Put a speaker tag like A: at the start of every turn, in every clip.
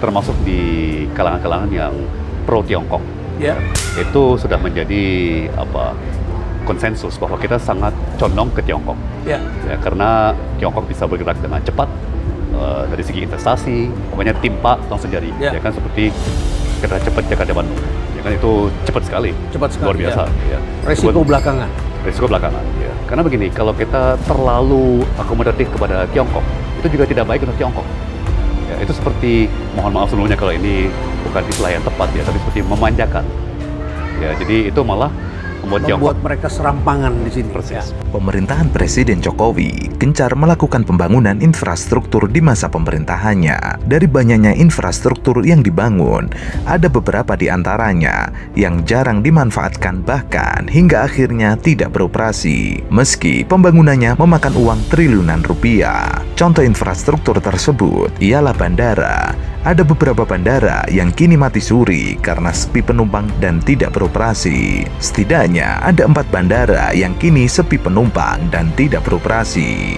A: termasuk di kalangan-kalangan yang pro Tiongkok.
B: Ya.
A: Itu sudah menjadi konsensus bahwa kita sangat condong ke Tiongkok.
B: Ya.
A: Ya, karena Tiongkok bisa bergerak dengan cepat dari segi investasi, pokoknya timpa langsung jadi. Ya kan, seperti kereta cepat Jakarta Bandung. Ya kan, itu cepat sekali.
B: Cepat sekali.
A: Luar biasa. Ya.
B: Resiko belakangan.
A: Risiko belakangan, ya. Karena begini, kalau kita terlalu akomodatif kepada Tiongkok, itu juga tidak baik untuk Tiongkok. Ya, itu seperti, mohon maaf sebelumnya kalau ini bukan istilah yang tepat ya, tapi seperti memanjakan. Ya, jadi itu malah membuat
B: mereka serampangan di sini.
A: Persis.
C: Pemerintahan Presiden Jokowi gencar melakukan pembangunan infrastruktur di masa pemerintahannya. Dari banyaknya infrastruktur yang dibangun, ada beberapa di antaranya yang jarang dimanfaatkan bahkan hingga akhirnya tidak beroperasi. Meski pembangunannya memakan uang triliunan rupiah. Contoh infrastruktur tersebut ialah bandara. Ada beberapa bandara yang kini mati suri karena sepi penumpang dan tidak beroperasi. Setidaknya ada 4 bandara yang kini sepi penumpang dan tidak beroperasi.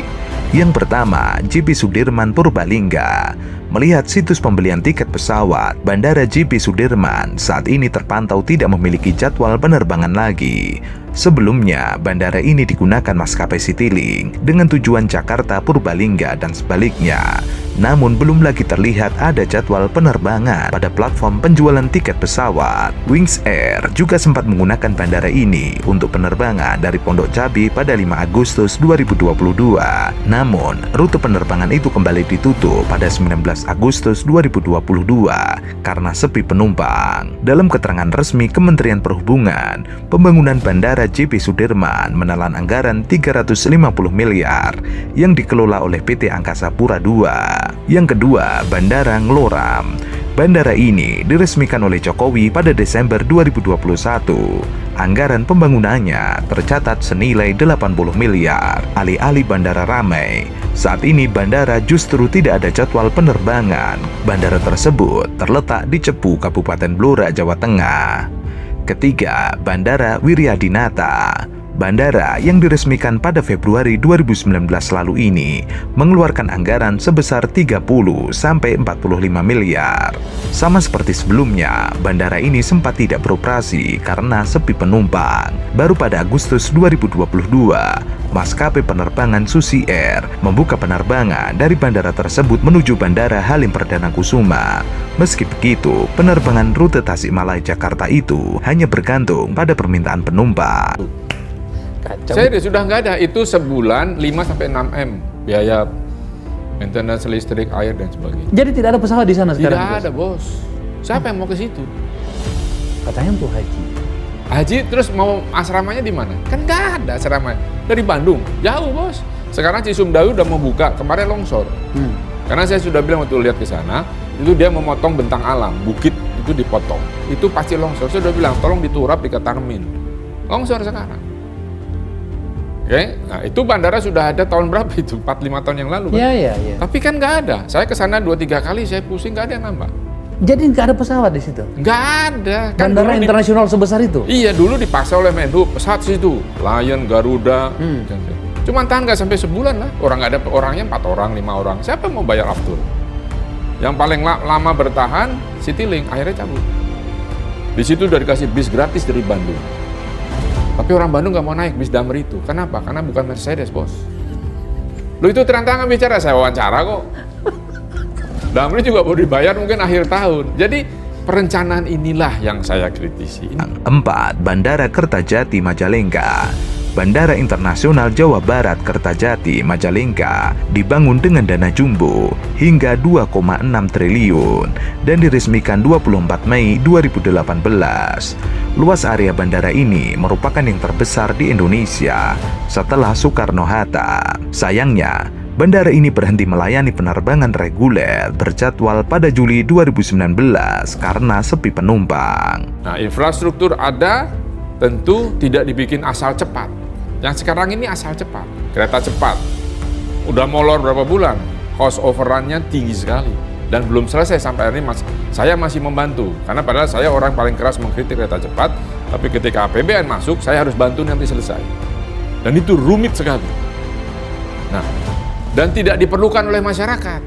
C: Yang pertama, JP Sudirman Purbalingga. Melihat situs pembelian tiket pesawat, Bandara JP Sudirman saat ini terpantau tidak memiliki jadwal penerbangan lagi. Sebelumnya, bandara ini digunakan maskapai Citylink dengan tujuan Jakarta Purbalingga dan sebaliknya. Namun belum lagi terlihat ada jadwal penerbangan pada platform penjualan tiket pesawat. Wings Air juga sempat menggunakan bandara ini untuk penerbangan dari Pondok Cabe pada 5 Agustus 2022. Namun, rute penerbangan itu kembali ditutup pada 19 Agustus 2022 karena sepi penumpang. Dalam keterangan resmi Kementerian Perhubungan, pembangunan Bandara JP Sudirman menelan anggaran 350 miliar yang dikelola oleh PT Angkasa Pura II. Yang kedua, Bandara Ngloram. Bandara ini diresmikan oleh Jokowi pada Desember 2021. Anggaran pembangunannya tercatat senilai 80 miliar. Alih-alih bandara ramai, saat ini bandara justru tidak ada jadwal penerbangan. Bandara tersebut terletak di Cepu, Kabupaten Blora, Jawa Tengah. Ketiga, Bandara Wiryadinata. Bandara yang diresmikan pada Februari 2019 lalu ini mengeluarkan anggaran sebesar 30 sampai 45 miliar. Sama seperti sebelumnya, bandara ini sempat tidak beroperasi karena sepi penumpang. Baru pada Agustus 2022, maskapai penerbangan Susi Air membuka penerbangan dari bandara tersebut menuju Bandara Halim Perdana Kusuma. Meski begitu, penerbangan rute Tasikmalaya Jakarta itu hanya bergantung pada permintaan penumpang.
D: Saya sudah nggak ada, itu sebulan 5-6 M biaya maintenance listrik, air dan sebagainya.
B: Jadi tidak ada pesawat di sana sekarang?
D: Tidak ada, bos. Siapa yang mau ke situ?
B: Katanya untuk haji.
D: Haji terus mau asramanya di mana? Kan nggak ada asramanya. Dari Bandung, jauh, bos. Sekarang Cisumdawu udah mau buka, kemarin longsor. Karena saya sudah bilang waktu lihat ke sana, itu dia memotong bentang alam, bukit itu dipotong. Itu pasti longsor. Saya udah bilang, tolong diturap, diketarmin. Longsor sekarang. Oke, nah itu bandara sudah ada tahun berapa itu? 4-5 tahun yang lalu kan?
B: Iya.
D: Tapi kan nggak ada. Saya ke sana 2-3 kali, saya pusing, nggak ada yang nambah.
B: Jadi nggak ada pesawat di situ?
D: Nggak ada. Kan
B: bandara internasional sebesar itu?
D: Iya, dulu dipaksa oleh Menhub, pesawat situ. Lion, Garuda. Cuman tahan nggak sampai sebulan lah. Orang nggak ada orangnya 4 orang, 5 orang. Siapa yang mau bayar aftur? Yang paling lama bertahan, Citylink, akhirnya cabut. Di situ udah dikasih bis gratis dari Bandung. Tapi orang Bandung nggak mau naik bis Damri itu. Kenapa? Karena bukan Mercedes, bos. Lu itu terantangan bicara, saya wawancara kok. Damri juga baru dibayar mungkin akhir tahun. Jadi perencanaan inilah yang saya kritisi.
C: 4. Bandara Kertajati Majalengka. Bandara Internasional Jawa Barat Kertajati Majalengka dibangun dengan dana jumbo hingga 2,6 triliun dan diresmikan 24 Mei 2018. Luas area bandara ini merupakan yang terbesar di Indonesia setelah Soekarno-Hatta. Sayangnya, bandara ini berhenti melayani penerbangan reguler berjadwal pada Juli 2019 karena sepi penumpang.
D: Nah, infrastruktur ada, tentu tidak dibikin asal cepat. Yang sekarang ini asal cepat, kereta cepat. Udah molor berapa bulan, cost overrun-nya tinggi sekali. Dan belum selesai sampai hari ini, saya masih membantu. Karena padahal saya orang paling keras mengkritik kereta cepat, tapi ketika APBN masuk, saya harus bantu nanti selesai. Dan itu rumit sekali. Nah, dan tidak diperlukan oleh masyarakat.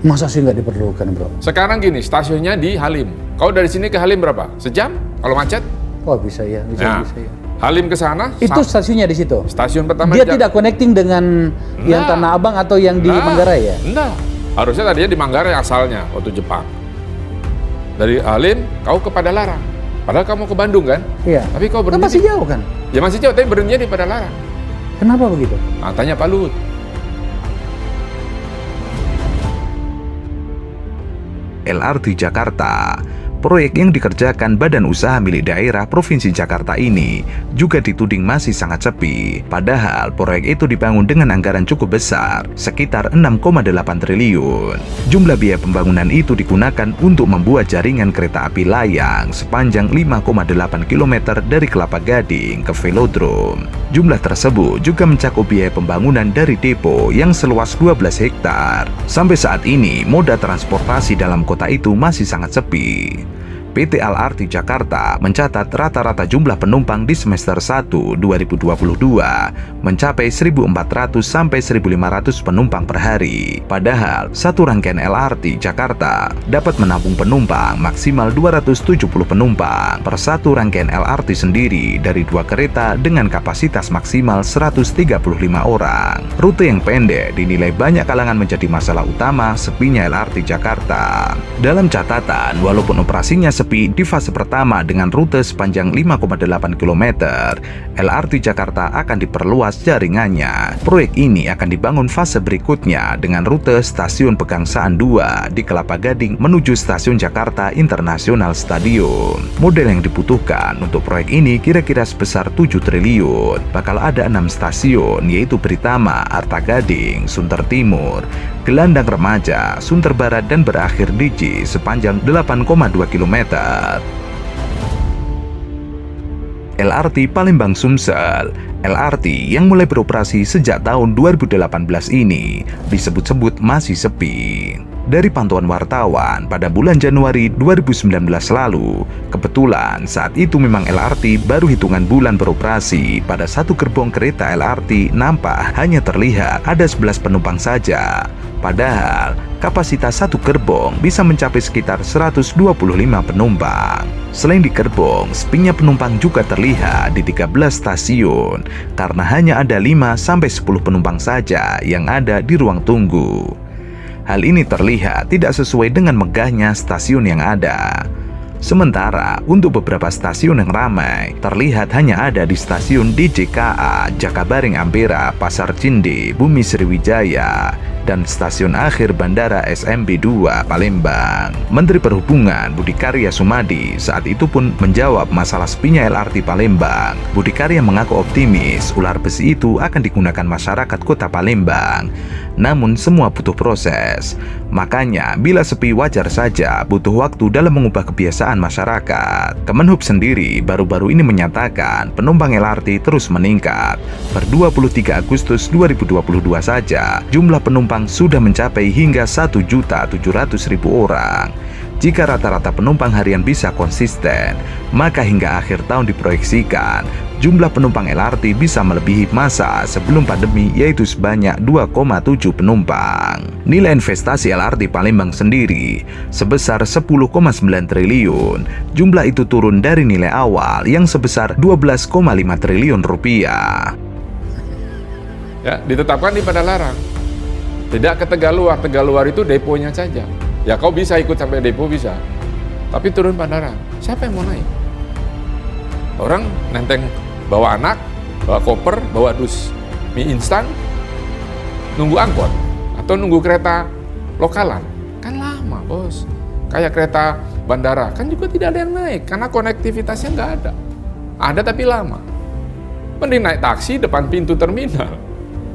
B: Masa sih nggak diperlukan, bro?
D: Sekarang gini, stasiunnya di Halim. Kau dari sini ke Halim berapa? Sejam? Kalau macet?
B: Oh bisa ya, bisa
D: Nah,
B: bisa ya.
D: Halim ke sana.
B: Itu stasiunnya di situ.
D: Stasiun pertama.
B: Dia tidak connecting dengan yang
D: Nah.
B: Tanah Abang atau yang di
D: Nah,
B: Manggarai ya?
D: Enggak. Harusnya tadinya di Manggarai asalnya waktu Jepang. Dari Halim kau ke Padalarang. Padahal kamu ke Bandung kan?
B: Iya.
D: Tapi kau
B: Kan
D: berhenti.
B: masih jauh kan?
D: Ya masih jauh, tapi berhentinya di Padalarang.
B: Kenapa begitu?
D: Nah, tanya Pak Luhut.
C: LRT Jakarta. Proyek yang dikerjakan Badan Usaha Milik Daerah Provinsi Jakarta ini juga dituding masih sangat sepi. Padahal proyek itu dibangun dengan anggaran cukup besar, sekitar 6,8 triliun. Jumlah biaya pembangunan itu digunakan untuk membuat jaringan kereta api layang sepanjang 5,8 km dari Kelapa Gading ke Velodrome. Jumlah tersebut juga mencakup biaya pembangunan dari depo yang seluas 12 hektar. Sampai saat ini, moda transportasi dalam kota itu masih sangat sepi. PT LRT Jakarta mencatat rata-rata jumlah penumpang di semester 1 2022 mencapai 1.400 sampai 1.500 penumpang per hari. Padahal, satu rangkaian LRT Jakarta dapat menampung penumpang maksimal 270 penumpang per satu rangkaian LRT sendiri dari dua kereta dengan kapasitas maksimal 135 orang. Rute yang pendek dinilai banyak kalangan menjadi masalah utama sepinya LRT Jakarta. Dalam catatan, walaupun operasinya sepi di fase pertama dengan rute sepanjang 5,8 km, LRT Jakarta akan diperluas jaringannya. Proyek ini akan dibangun fase berikutnya dengan rute stasiun Pegangsaan 2 di Kelapa Gading menuju stasiun Jakarta International Stadium. Model yang dibutuhkan untuk proyek ini kira-kira sebesar 7 triliun. Bakal ada 6 stasiun, yaitu Britama, Arta Gading, Sunter Timur, Gelandang Remaja, Sunter Barat, dan berakhir di J sepanjang 8,2 km. LRT Palembang Sumsel. LRT yang mulai beroperasi sejak tahun 2018 ini disebut-sebut masih sepi. Dari pantauan wartawan pada bulan Januari 2019 lalu, kebetulan saat itu memang LRT baru hitungan bulan beroperasi. Pada satu gerbong kereta LRT nampak hanya terlihat ada 11 penumpang saja. Padahal kapasitas satu gerbong bisa mencapai sekitar 125 penumpang. Selain di gerbong, sepinya penumpang juga terlihat di 13 stasiun karena hanya ada 5-10 penumpang saja yang ada di ruang tunggu. Hal ini terlihat tidak sesuai dengan megahnya stasiun yang ada. Sementara untuk beberapa stasiun yang ramai, terlihat hanya ada di stasiun DJKA, Jakabaring Ampera, Pasar Cinde, Bumi Sriwijaya, dan stasiun akhir Bandara SMB 2 Palembang. Menteri Perhubungan Budi Karya Sumadi saat itu pun menjawab masalah sepinya LRT Palembang. Budi Karya mengaku optimis ular besi itu akan digunakan masyarakat kota Palembang. Namun semua butuh proses. Makanya bila sepi wajar saja, butuh waktu dalam mengubah kebiasaan masyarakat. Kemenhub sendiri baru-baru ini menyatakan penumpang LRT terus meningkat. Per 23 Agustus 2022 saja, jumlah penumpang sudah mencapai hingga 1.700.000 orang. Jika rata-rata penumpang harian bisa konsisten, maka hingga akhir tahun diproyeksikan jumlah penumpang LRT bisa melebihi masa sebelum pandemi, yaitu sebanyak 2,7 penumpang. Nilai investasi LRT Palembang sendiri sebesar 10,9 triliun. Jumlah itu turun dari nilai awal yang sebesar 12,5 triliun rupiah.
D: Ya, ditetapkan di Padalarang. Tidak ke Tegaluar. Tegaluar itu deponya saja. Ya kau bisa ikut sampai depo bisa. Tapi turun Padalarang. Siapa yang mau naik? Orang nenteng bawa anak, bawa koper, bawa dus mie instan, nunggu angkot atau nunggu kereta lokalan. Kan lama, bos. Kayak kereta bandara, kan juga tidak ada yang naik karena konektivitasnya nggak ada. Ada tapi lama. Mending naik taksi depan pintu terminal.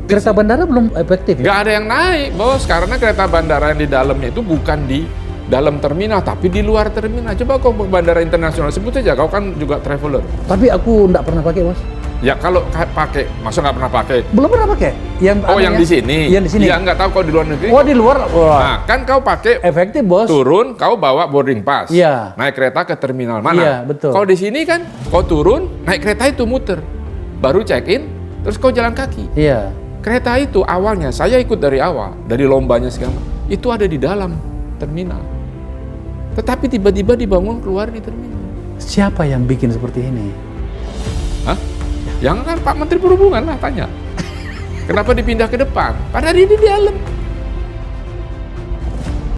B: Kereta bandara belum efektif.
D: Nggak ada yang naik, bos, karena kereta bandara yang di dalamnya itu bukan di dalam terminal, tapi di luar terminal. Coba kau ke bandara internasional, sebut saja, kau kan juga traveler.
B: Tapi aku nggak pernah pakai, Mas.
D: Ya kalau pakai, masa nggak pernah pakai?
B: Belum pernah pakai. Yang
D: Oh, yang
B: adanya-
D: di sini?
B: Yang di sini.
D: Ya nggak tahu kau di luar negeri.
B: Oh, di luar. Wah.
D: Nah, kan kau pakai
B: Efektif, Bos.
D: turun, kau bawa boarding pass.
B: Iya.
D: Naik kereta ke terminal mana?
B: Iya, betul.
D: Kau di sini kan, kau turun, naik kereta itu muter, baru check in, terus kau jalan kaki.
B: Iya.
D: Kereta itu awalnya saya ikut dari awal, dari lombanya segala. itu ada di dalam terminal. Tetapi tiba-tiba dibangun keluar di terminal.
B: Siapa yang bikin seperti ini?
D: Hah? Yang kan Pak Menteri Perhubungan lah tanya. Kenapa dipindah ke depan? Padahal ini di dalam.